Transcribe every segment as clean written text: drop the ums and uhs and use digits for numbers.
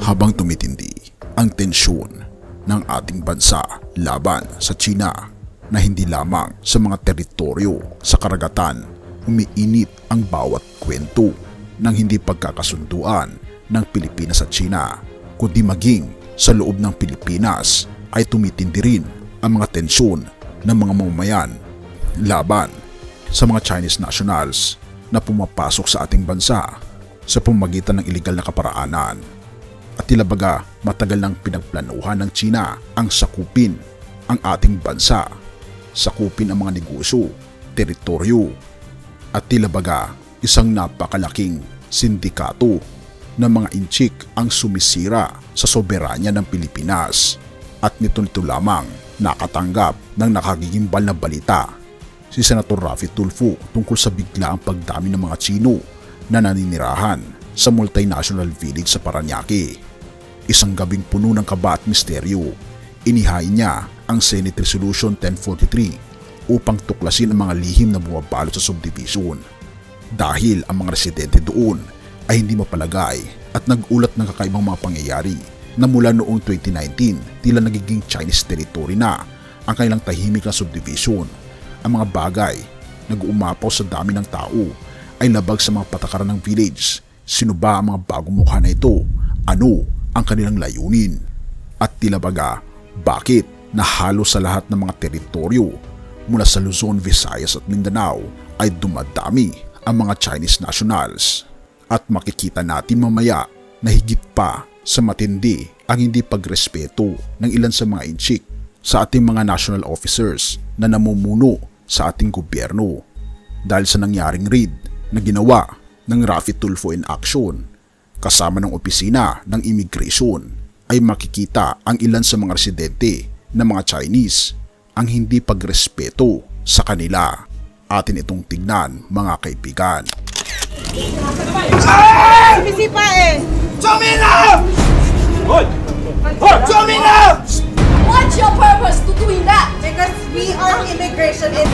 Habang tumitindi ang tensyon ng ating bansa laban sa China na hindi lamang sa mga teritoryo sa karagatan, umiinit ang bawat kwento ng hindi pagkakasunduan ng Pilipinas at China, kundi maging sa loob ng Pilipinas ay tumitindi rin ang mga tensyon ng mga mamamayan laban sa mga Chinese nationals na pumapasok sa ating bansa sa pamamagitan ng ilegal na kaparaanan. At tila baga matagal nang pinagplanuhan ng China ang sakupin ang ating bansa, sakupin ang mga negosyo, teritoryo, at tila baga isang napakalaking sindikato ng mga inchik ang sumisira sa soberanya ng Pilipinas. At nito lamang nakatanggap ng nakagigimbal na balita si Senator Raffy Tulfo tungkol sa biglaang pagdami ng mga Chino na naninirahan sa multinational village sa Parañaque. Isang gabing puno ng kaba at misteryo, inihain niya ang Senate Resolution 1043 upang tuklasin ang mga lihim na bumabalot sa subdivision. Dahil ang mga residente doon ay hindi mapalagay at nag-ulat ng kakaibang mga pangyayari na mula noong 2019 tila nagiging Chinese territory na ang kanilang tahimik na subdivision. Ang mga bagay nag-uumapaw sa dami ng tao ay labag sa mga patakaran ng village. Sino ba ang mga bagong mukha na ito? Ano ang kanilang layunin? At tila baga, bakit na halos sa lahat ng mga teritoryo mula sa Luzon, Visayas at Mindanao ay dumadami ang mga Chinese nationals? At makikita natin mamaya na higit pa sa matindi ang hindi pagrespeto ng ilan sa mga inchik sa ating mga national officers na namumuno sa ating gobyerno. Dahil sa nangyaring raid na ginawa ng Raffy Tulfo in action kasama ng opisina ng immigration, ay makikita ang ilan sa mga residente na mga Chinese ang hindi pagrespeto sa kanila. Atin itong tignan, mga kaibigan. Busy pa eh! Jomina! Jomina! What's your purpose to doing that? Because we are immigration and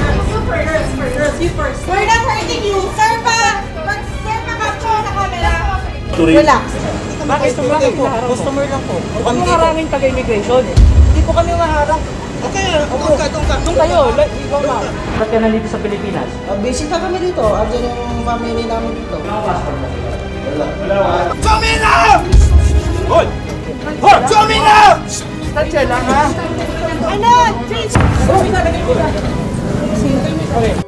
You first. we're not hurting you. Sir pa! Sir pa capture na camera. Relax. Bakit bakit po? Customer lang po. Huwag mo harangin taga-immigration. Hindi po kami maharang. Okay, doon ka. Doon kayo, ikaw na. Ba't ka nandito sa Pilipinas? Bisita kami dito. Andiyan yung family namin dito. Jomina! Hoy! Jomina! Tatya lang ha? Ano? Change! Okay.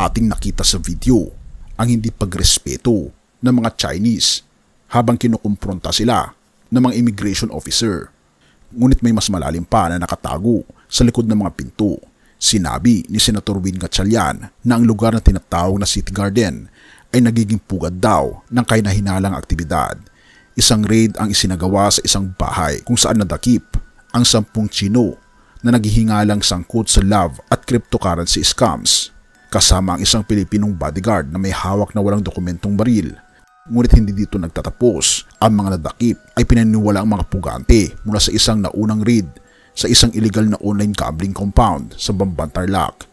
Ating nakita sa video ang hindi pagrespeto ng mga Chinese habang kinukumpronta sila ng mga immigration officer. Ngunit may mas malalim pa na nakatago sa likod ng mga pinto. Sinabi ni Senator Win Gatchalian na ang lugar na tinatawag na City Garden ay nagiging pugad daw ng kahina-hinalang aktibidad. Isang raid ang isinagawa sa isang bahay kung saan nadakip ang 10 Chino na naghihingalang sangkot sa love at cryptocurrency scams, kasama ang isang Pilipinong bodyguard na may hawak na walang dokumentong baril. Ngunit hindi dito nagtatapos. Ang mga nadakip ay pinaniwala ang mga pugante mula sa isang naunang raid sa isang illegal na online gambling compound sa Bamban, Tarlac.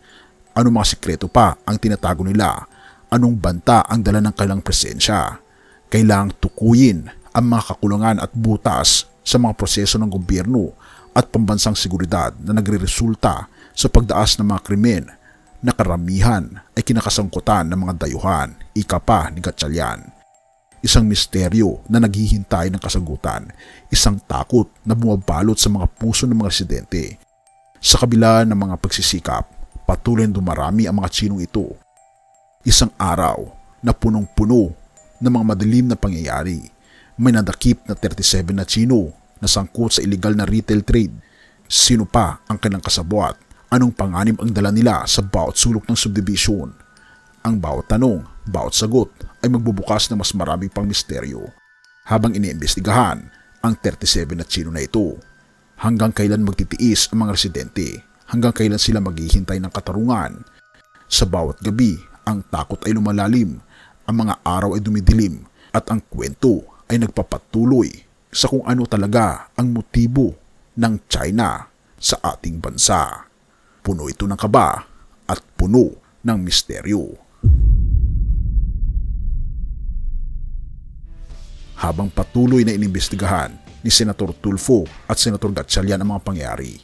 Anong mga sikreto pa ang tinatago nila? Anong banta ang dala ng kanilang presensya? Kailangang tukuyin ang mga kakulangan at butas sa mga proseso ng gobyerno at pambansang seguridad na nagreresulta sa pagdaas ng mga krimen na karamihan ay kinakasangkutan ng mga dayuhan, ika pa ni Gatchalian. Isang misteryo na naghihintay ng kasagutan, isang takot na bumabalot sa mga puso ng mga residente. Sa kabila ng mga pagsisikap, patuloy dumarami ang mga Chinong ito. Isang araw na punong-puno ng mga madilim na pangyayari. May nadakip na 37 na Chino na sangkot sa illegal na retail trade. Sino pa ang kanilang kasabwat? Anong panganib ang dala nila sa bawat sulok ng subdivision? Ang bawat tanong, bawat sagot ay magbubukas ng mas maraming pang misteryo habang iniimbestigahan ang 37 na Chino na ito. Hanggang kailan magtitiis ang mga residente? Hanggang kailan sila maghihintay ng katarungan? Sa bawat gabi, ang takot ay lumalalim, ang mga araw ay dumidilim, at ang kwento ay nagpapatuloy sa kung ano talaga ang motibo ng China sa ating bansa. Puno ito ng kaba at puno ng misteryo. Habang patuloy na inimbestigahan ni Senator Tulfo at Senator Gatchalian ang mga pangyayari,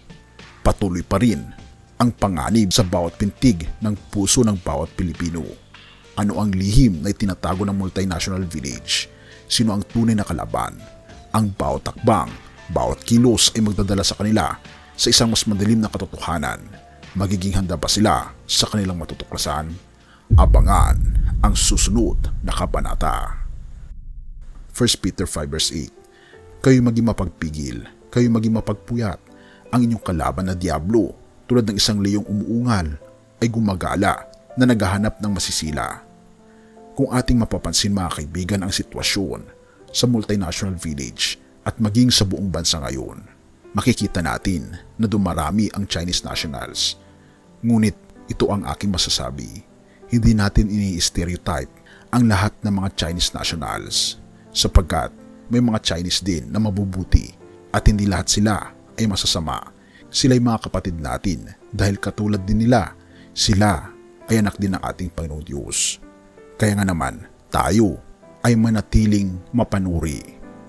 patuloy pa rin ang panganib sa bawat pintig ng puso ng bawat Pilipino. Ano ang lihim na itinatago ng multinational village? Sino ang tunay na kalaban? Ang bawat takbang, bawat kilos ay magdadala sa kanila sa isang mas madilim na katotohanan. Magiging handa ba sila sa kanilang matutuklasan? Abangan ang susunod na kabanata. 1 Peter 5:8. Kayo maging mapagpigil, kayo maging mapagpuyat. Ang inyong kalaban na diablo, tulad ng isang leyong umuungal, ay gumagala na naghahanap ng masisila. Kung ating mapapansin mga kaibigan ang sitwasyon sa multinational village at maging sa buong bansa ngayon, makikita natin na dumarami ang Chinese nationals. Ngunit ito ang aking masasabi, hindi natin ini-stereotype ang lahat ng mga Chinese nationals, sapagkat may mga Chinese din na mabubuti at hindi lahat sila ay masasama. Sila'y mga kapatid natin dahil katulad din nila, sila ay anak din ng ating Panginoong Diyos. Kaya nga naman, tayo ay manatiling mapanuri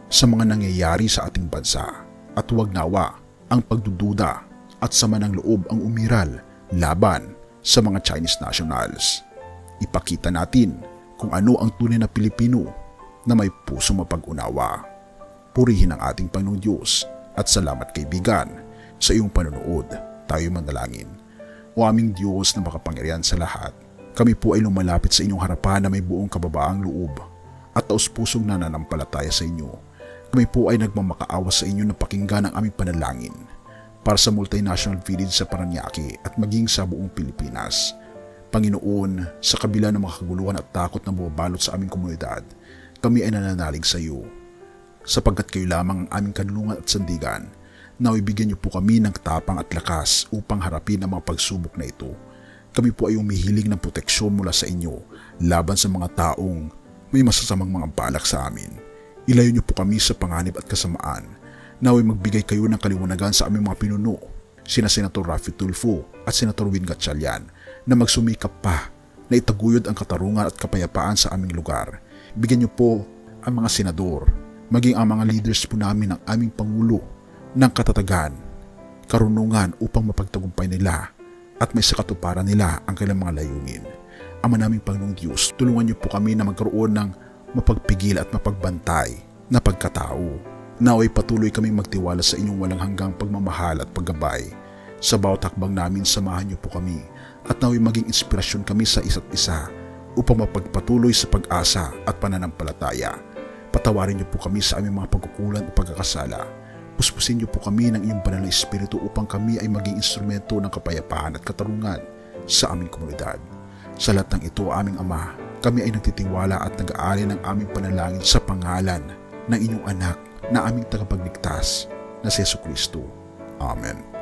sa mga nangyayari sa ating bansa at huwag nawa ang pagdududa at sama ng loob ang umiral laban sa mga Chinese nationals. Ipakita natin kung ano ang tunay na Pilipino na may puso mapag-unawa. Purihin ang ating Panginoong Diyos at salamat kaibigan sa iyong panonood. Tayo manalangin. O aming Diyos na makapangyarihan sa lahat, kami po ay lumalapit sa inyong harapan na may buong kababaang loob at taus-pusong nananampalataya sa inyo. Kami po ay nagmamakaawa sa inyo na pakinggan ang aming panalangin para sa multinational village sa Parañaque at maging sa buong Pilipinas. Panginoon, sa kabila ng mga kaguluhan at takot na bumabalot sa aming komunidad, kami ay nananalig sa iyo. Sapagkat kayo lamang ang aming kanlungan at sandigan, naway bigyan niyo po kami ng tapang at lakas upang harapin ang mga pagsubok na ito. Kami po ay umihiling ng proteksyon mula sa inyo laban sa mga taong may masasamang mga balak sa amin. Ilayo niyo po kami sa panganib at kasamaan. Naway magbigay kayo ng kaliwanagan sa aming mga pinuno, sina Senator Raffy Tulfo at Senator Win Gatchalian, na magsumikap pa na itaguyod ang katarungan at kapayapaan sa aming lugar. Bigyan niyo po ang mga senador, maging ang mga leaders po namin ng aming Pangulo ng katatagan, karunungan upang mapagtagumpay nila at may sakatuparan nila ang kailang mga layunin. Ama naming Panginoong Diyos, tulungan niyo po kami na magkaroon ng mapagpigil at mapagbantay na pagkatao. Naway patuloy kaming magtiwala sa inyong walang hanggang pagmamahal at paggabay. Sa bawat hakbang namin, samahan niyo po kami at naway maging inspirasyon kami sa isa't isa upang mapagpatuloy sa pag-asa at pananampalataya. Patawarin niyo po kami sa aming mga pagkukulang at pagkakasala. Puspusin niyo po kami ng iyong banal na espiritu upang kami ay maging instrumento ng kapayapaan at katarungan sa aming komunidad. Sa lahat ng ito, aming Ama, kami ay nagtitiwala at nag-aali ng aming panalangin sa pangalan ng inyong anak na aming tagapagligtas na si Jesucristo. Amen.